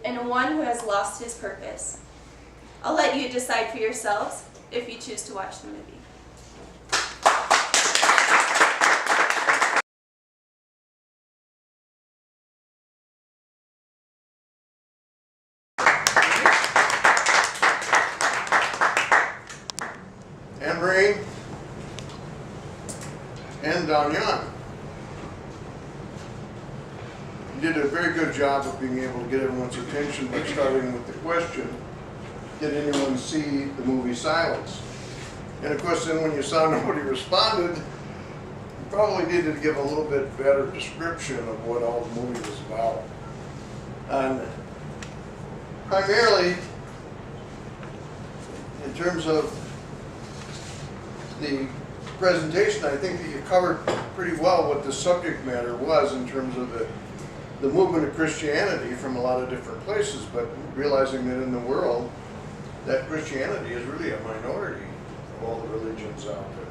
and one who has lost his purpose. I'll let you decide for yourselves if you choose to watch the movie. Anne-Marie and Danyang. You did a very good job of being able to get everyone's attention by starting with the question, did anyone see the movie Silence? And of course then when you saw nobody responded, you probably needed to give a little bit better description of what all the movie was about. And primarily, in terms of the presentation, I think that you covered pretty well what the subject matter was in terms of the movement of Christianity from a lot of different places, but realizing that in the world, that Christianity is really a minority of all the religions out there.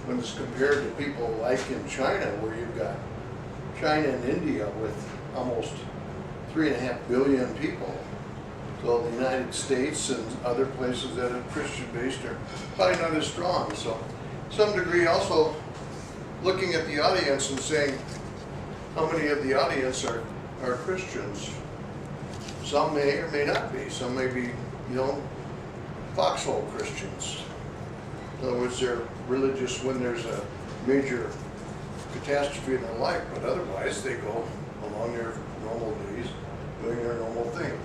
When it's compared to people like in China, where you've got China and India with almost 3.5 billion people. So the United States and other places that are Christian-based are probably not as strong. So to some degree also looking at the audience and saying, how many of the audience are Christians? Some may or may not be. Some may be, foxhole Christians. In other words, they're religious when there's a major catastrophe in their life, but otherwise they go along their normal days doing their normal thing.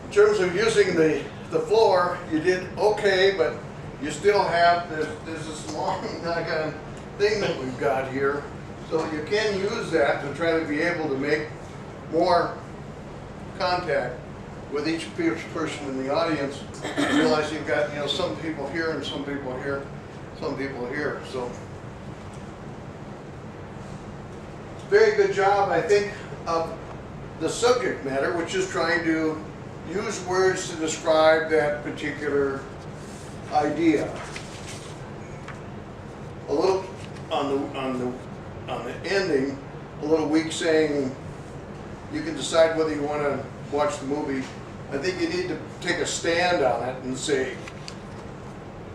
In terms of using the floor, you did okay, but you still have there's this long thing that we've got here. So you can use that to try to be able to make more contact with each person in the audience. You realize you've got some people here and some people here, some people here. So very good job, I think, of the subject matter, which is trying to use words to describe that particular idea. A little on the ending, a little weak saying you can decide whether you want to watch the movie. I think you need to take a stand on it and say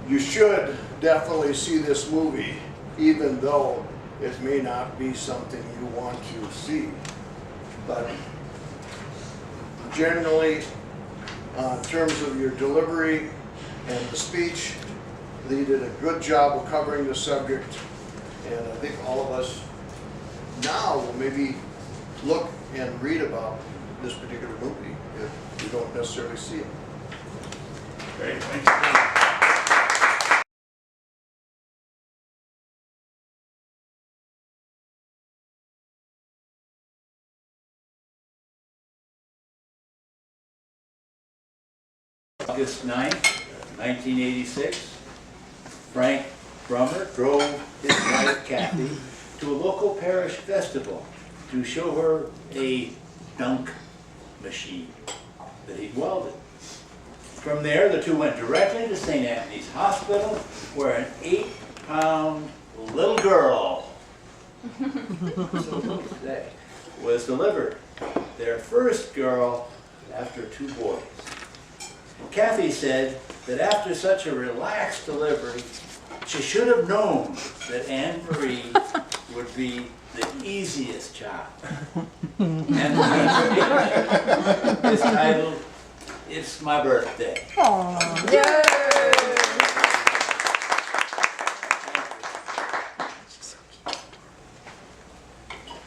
you should definitely see this movie, even though it may not be something you want to see. But generally, in terms of your delivery and the speech, they did a good job of covering the subject, and I think all of us now will maybe look and read about this particular movie if you don't necessarily see it. Great, thanks again. August 9th, 1986, Frank Brummer drove his wife Kathy to a local parish festival to show her a dunk machine that he'd welded. From there, the two went directly to St. Anthony's Hospital, where an 8-pound little girl was delivered. Their first girl after 2 boys. Kathy said that after such a relaxed delivery, she should have known that Anne-Marie would be the easiest child. And the is titled, It's My Birthday. Aww. Yay!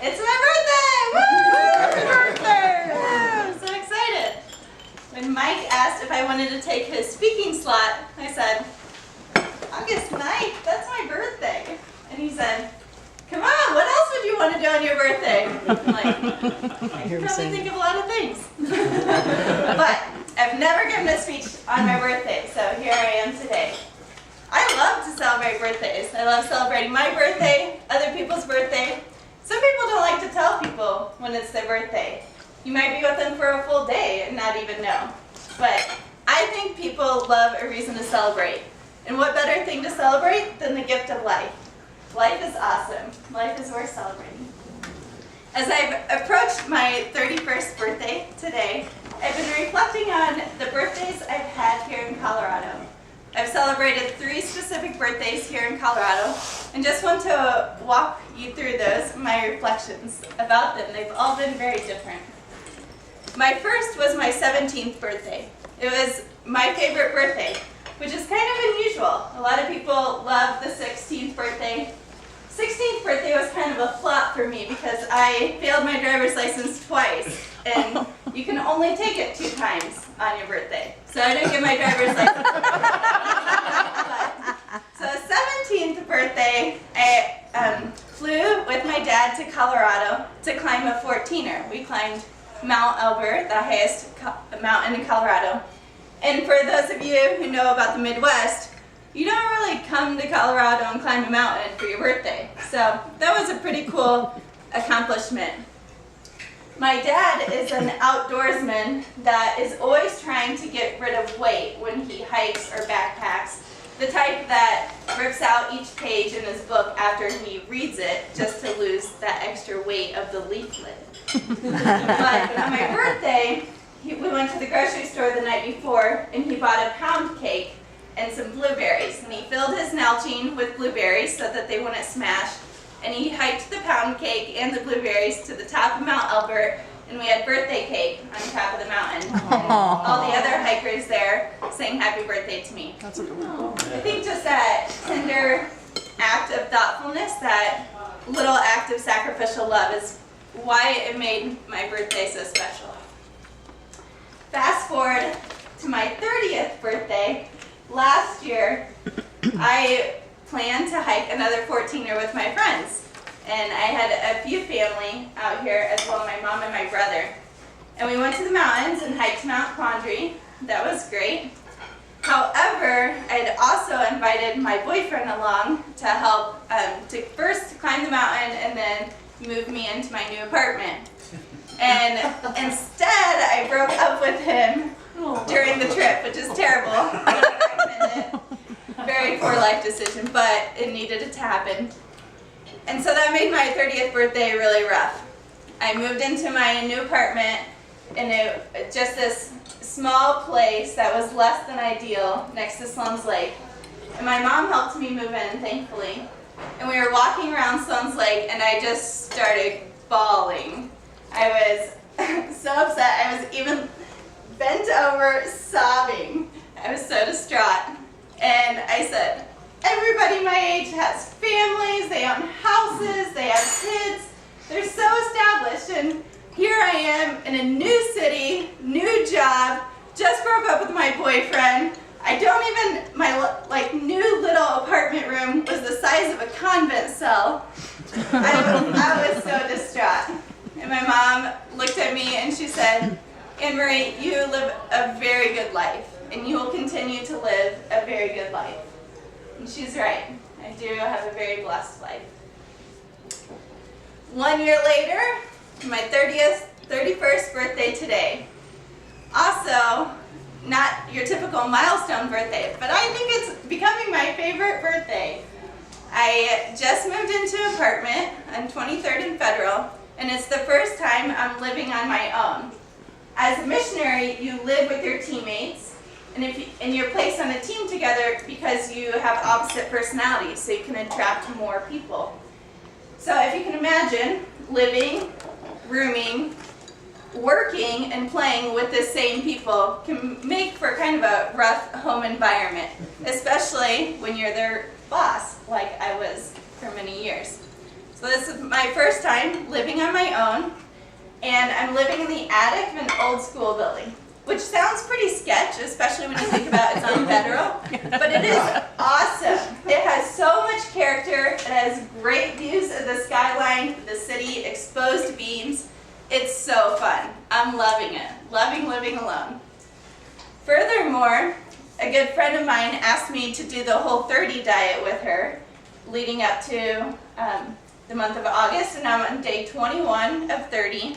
It's my birthday! Woo! Happy birthday! Woo! I'm so excited. When Mike asked if I wanted to take his speaking slot, I said, August 9th, that's my birthday. And he said, come on, what else would you want to do on your birthday? I'm like, I can probably think of a lot of things. But I've never given a speech on my birthday, so here I am today. I love to celebrate birthdays. I love celebrating my birthday, other people's birthday. Some people don't like to tell people when it's their birthday. You might be with them for a full day and not even know. But I think people love a reason to celebrate. And what better thing to celebrate than the gift of life? Life is awesome. Life is worth celebrating. As I've approached my 31st birthday today, I've been reflecting on the birthdays I've had here in Colorado. I've celebrated 3 specific birthdays here in Colorado, and just want to walk you through those, my reflections about them. They've all been very different. My first was my 17th birthday. It was my favorite birthday, which is kind of unusual. A lot of people love the 16th birthday. 16th birthday was kind of a flop for me because I failed my driver's license twice, and you can only take it 2 times on your birthday. So I didn't get my driver's license. So 17th birthday, I flew with my dad to Colorado to climb a 14er. We climbed Mount Elbert, the highest mountain in Colorado. And for those of you who know about the Midwest, you don't really come to Colorado and climb a mountain for your birthday. So that was a pretty cool accomplishment. My dad is an outdoorsman that is always trying to get rid of weight when he hikes or backpacks. The type that rips out each page in his book after he reads it just to lose that extra weight of the leaflet. But on my birthday, we went to the grocery store the night before and he bought a pound cake and some blueberries. And he filled his Nalgene with blueberries so that they wouldn't smash. And he hiked the pound cake and the blueberries to the top of Mount Elbert, and we had birthday cake on top of the mountain. And all the other hikers there sang happy birthday to me. That's adorable. I think just that tender act of thoughtfulness, that little act of sacrificial love is why it made my birthday so special. Fast forward to my 30th birthday. Last year, I planned to hike another 14er with my friends. And I had a few family out here, as well as my mom and my brother. And we went to the mountains and hiked Mount Quandary. That was great. However, I had also invited my boyfriend along to help to first climb the mountain and then move me into my new apartment. And instead, I broke up with him during the trip, which is terrible. I don't recommend it. Very poor life decision, but it needed to happen. And so that made my 30th birthday really rough. I moved into my new apartment in just this small place that was less than ideal next to Sloan's Lake. And my mom helped me move in, thankfully. And we were walking around Sloan's Lake and I just started bawling. I was so upset. I was even bent over sobbing. I was so distraught. And I said, everybody my age has families, they own houses, they have kids, they're so established, and here I am in a new city, new job, just broke up with my boyfriend. I don't even, my new little apartment room was the size of a convent cell. I was so distraught. And my mom looked at me and she said, Anne-Marie, you live a very good life. And you will continue to live a very good life. And she's right. I do have a very blessed life. 1 year later, my 31st birthday today. Also, not your typical milestone birthday, but I think it's becoming my favorite birthday. I just moved into an apartment on 23rd and Federal, and it's the first time I'm living on my own. As a missionary, you live with your teammates, and you're placed on a team together because you have opposite personalities, so you can attract more people. So if you can imagine living, rooming, working, and playing with the same people can make for kind of a rough home environment, especially when you're their boss, like I was for many years. So this is my first time living on my own, and I'm living in the attic of an old school building, which sounds pretty sketch, especially when you think about it's on Federal, but it is awesome. It has so much character. It has great views of the skyline, the city, exposed beams. It's so fun. I'm loving it. Loving living alone. Furthermore, a good friend of mine asked me to do the Whole30 diet with her leading up to the month of August, and I'm on day 21 of 30.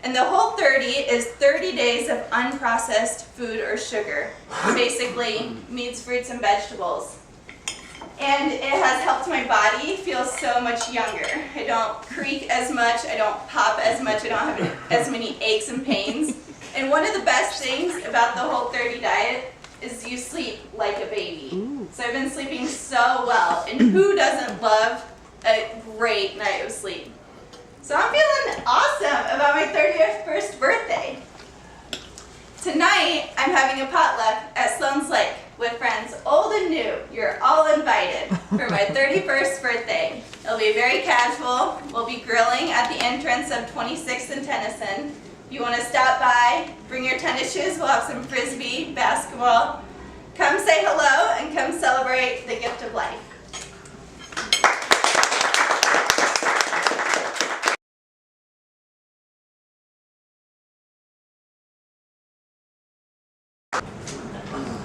And the Whole30 is 30 days of unprocessed food or sugar, basically meats, fruits, and vegetables. And it has helped my body feel so much younger. I don't creak as much, I don't pop as much, I don't have as many aches and pains. And one of the best things about the Whole30 diet is you sleep like a baby. So I've been sleeping so well, and who doesn't love a great night of sleep? So I'm feeling awesome about my 31st birthday. Tonight, I'm having a potluck at Sloan's Lake with friends old and new. You're all invited for my 31st birthday. It'll be very casual. We'll be grilling at the entrance of 26th and Tennyson. If you want to stop by, bring your tennis shoes. We'll have some frisbee, basketball. Come say hello and come celebrate the gift of life.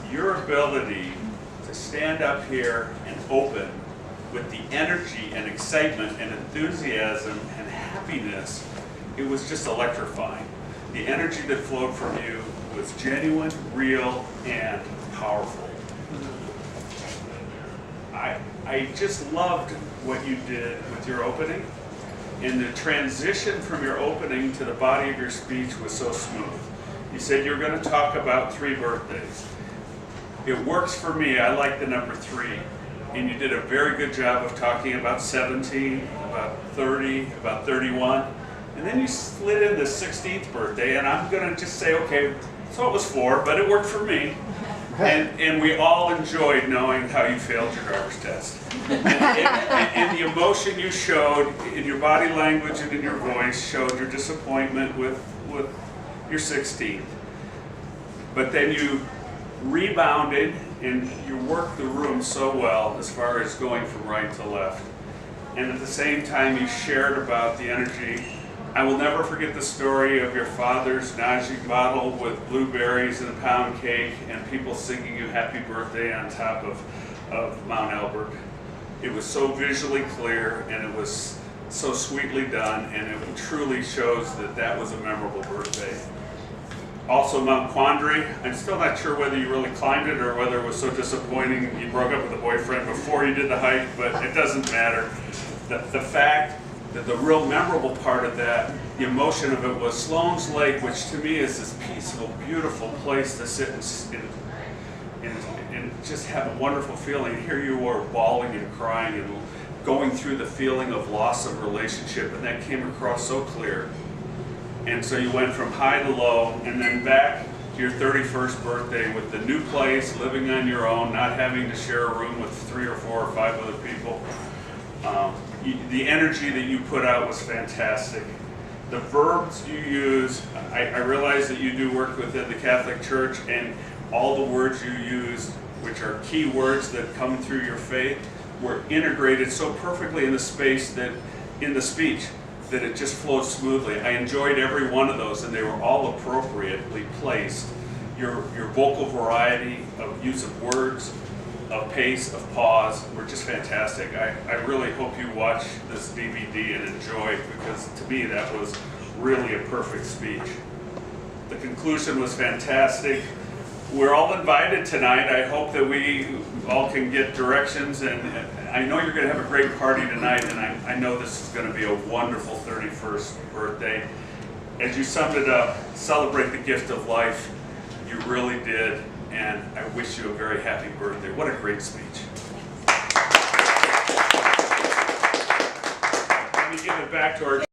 Your ability to stand up here and open with the energy and excitement and enthusiasm and happiness, it was just electrifying. The energy that flowed from you was genuine, real, and powerful. I just loved what you did with your opening, and the transition from your opening to the body of your speech was so smooth. You said you were going to talk about 3 birthdays. It works for me. I like the number 3. And you did a very good job of talking about 17, about 30, about 31. And then you slid in the 16th birthday, and I'm going to just say, okay, so it was 4, but it worked for me. And we all enjoyed knowing how you failed your driver's test. And the emotion you showed in your body language and in your voice showed your disappointment with your 16th. But then you rebounded and you worked the room so well as far as going from right to left. And at the same time you shared about the energy. I will never forget the story of your father's Najee bottle with blueberries and a pound cake and people singing you happy birthday on top of Mount Elbert. It was so visually clear and it was so sweetly done, and it truly shows that that was a memorable birthday. Also Mount Quandary, I'm still not sure whether you really climbed it or whether it was so disappointing you broke up with a boyfriend before you did the hike, but it doesn't matter. The fact that the real memorable part of that, the emotion of it, was Sloan's Lake, which to me is this peaceful, beautiful place to sit and just have a wonderful feeling. Here you were bawling and crying and going through the feeling of loss of relationship, and that came across so clear. And so you went from high to low, and then back to your 31st birthday with the new place, living on your own, not having to share a room with 3 or 4 or 5 other people. The energy that you put out was fantastic. The verbs you use, I realize that you do work within the Catholic Church, and all the words you used, which are key words that come through your faith, were integrated so perfectly in the space that, in the speech, that it just flowed smoothly. I enjoyed every one of those, and they were all appropriately placed. Your vocal variety of use of words, of pace, of pause, were just fantastic. I really hope you watch this DVD and enjoy it, because to me that was really a perfect speech. The conclusion was fantastic. We're all invited tonight. I hope that we all can get directions, and I know you're going to have a great party tonight, and I know this is going to be a wonderful 31st birthday. As you summed it up, celebrate the gift of life. You really did, and I wish you a very happy birthday. What a great speech. Let me give it back to our